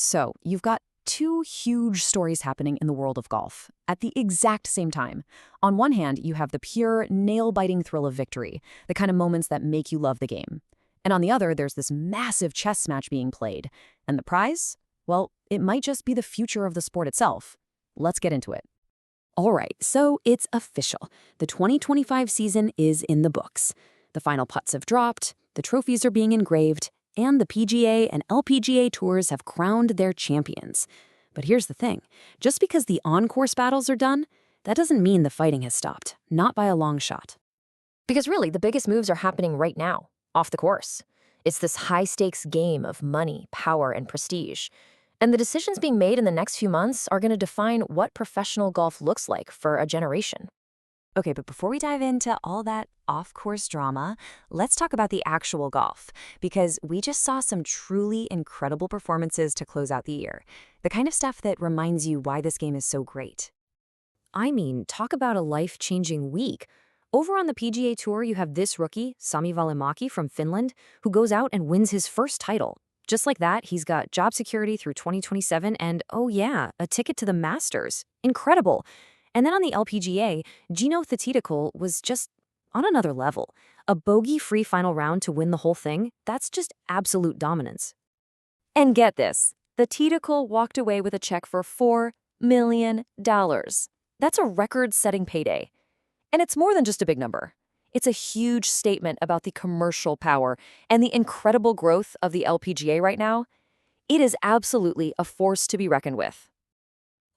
So, you've got two huge stories happening in the world of golf at the exact same time. On one hand, you have the pure, nail-biting thrill of victory, the kind of moments that make you love the game. And on the other, there's this massive chess match being played. And the prize? Well, it might just be the future of the sport itself. Let's get into it. All right, so it's official. The 2025 season is in the books. The final putts have dropped, the trophies are being engraved, and the PGA and LPGA tours have crowned their champions. But here's the thing. Just because the on-course battles are done, that doesn't mean the fighting has stopped. Not by a long shot. Because really, the biggest moves are happening right now, off the course. It's this high-stakes game of money, power, and prestige. And the decisions being made in the next few months are going to define what professional golf looks like for a generation. Okay, but before we dive into all that off-course drama, let's talk about the actual golf, because we just saw some truly incredible performances to close out the year. The kind of stuff that reminds you why this game is so great. I mean, talk about a life-changing week. Over on the PGA Tour, you have this rookie, Sami Välimäki from Finland, who goes out and wins his first title. Just like that, he's got job security through 2027 and, oh yeah, a ticket to the Masters. Incredible. And then on the LPGA, Jeeno Thitikul was just on another level. A bogey-free final round to win the whole thing, that's just absolute dominance. And get this, the Thitikul walked away with a check for $4 million. That's a record-setting payday. And it's more than just a big number. It's a huge statement about the commercial power and the incredible growth of the LPGA right now. It is absolutely a force to be reckoned with.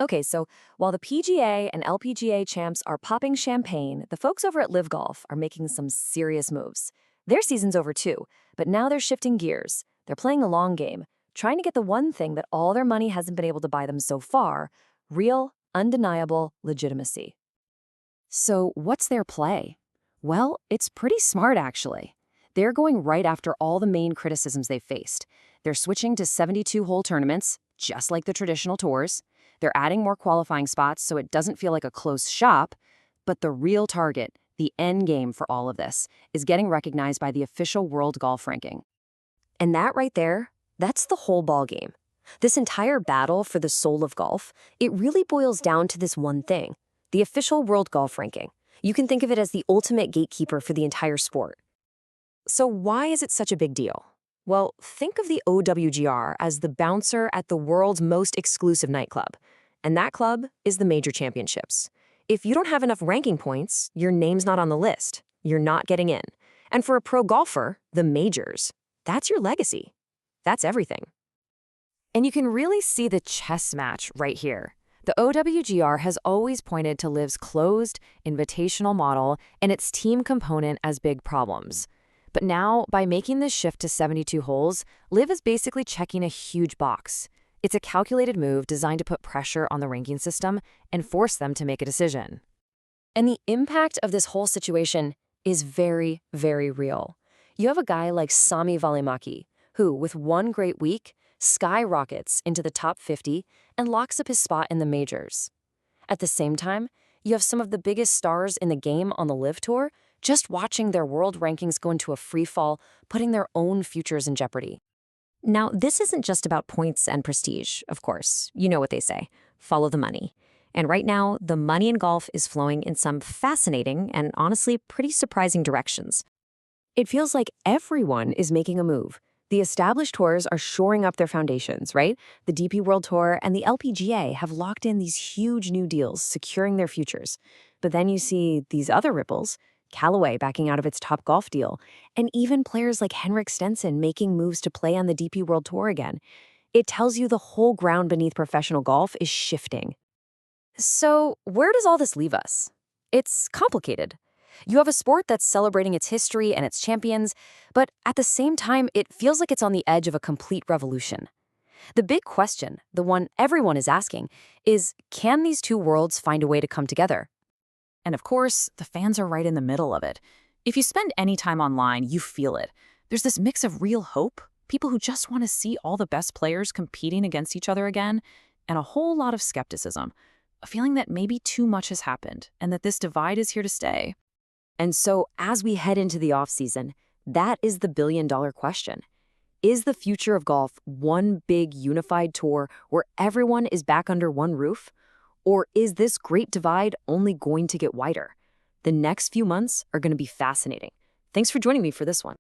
Okay, so while the PGA and LPGA champs are popping champagne, the folks over at LIV Golf are making some serious moves. Their season's over too, but now they're shifting gears. They're playing a long game, trying to get the one thing that all their money hasn't been able to buy them so far: real, undeniable legitimacy. So what's their play? Well, it's pretty smart, actually. They're going right after all the main criticisms they've faced. They're switching to 72-hole tournaments, just like the traditional tours. They're adding more qualifying spots so it doesn't feel like a closed shop. But the real target, the end game for all of this, is getting recognized by the official World Golf Ranking. And that right there, that's the whole ballgame. This entire battle for the soul of golf, it really boils down to this one thing: the official World Golf Ranking. You can think of it as the ultimate gatekeeper for the entire sport. So why is it such a big deal? Well, think of the OWGR as the bouncer at the world's most exclusive nightclub. And that club is the major championships. If you don't have enough ranking points, your name's not on the list. You're not getting in. And for a pro golfer, the majors, that's your legacy. That's everything. And you can really see the chess match right here. The OWGR has always pointed to LIV's closed, invitational model and its team component as big problems. But now, by making this shift to 72 holes, LIV is basically checking a huge box. It's a calculated move designed to put pressure on the ranking system and force them to make a decision. And the impact of this whole situation is very, very real. You have a guy like Sami Välimäki, who, with one great week, skyrockets into the top 50 and locks up his spot in the majors. At the same time, you have some of the biggest stars in the game on the LIV Tour just watching their world rankings go into a free fall, putting their own futures in jeopardy. Now, this isn't just about points and prestige, of course. You know what they say, follow the money. And right now, the money in golf is flowing in some fascinating and honestly pretty surprising directions. It feels like everyone is making a move. The established tours are shoring up their foundations, right? The DP World Tour and the LPGA have locked in these huge new deals, securing their futures. But then you see these other ripples: Callaway backing out of its top golf deal, and even players like Henrik Stenson making moves to play on the DP World Tour again. It tells you the whole ground beneath professional golf is shifting. So, where does all this leave us? It's complicated. You have a sport that's celebrating its history and its champions, but at the same time, it feels like it's on the edge of a complete revolution. The big question, the one everyone is asking, is can these two worlds find a way to come together? And of course, the fans are right in the middle of it. If you spend any time online, you feel it. There's this mix of real hope, people who just want to see all the best players competing against each other again, and a whole lot of skepticism, a feeling that maybe too much has happened and that this divide is here to stay. And so, as we head into the off-season, that is the billion-dollar question. Is the future of golf one big unified tour where everyone is back under one roof? Or is this great divide only going to get wider? The next few months are going to be fascinating. Thanks for joining me for this one.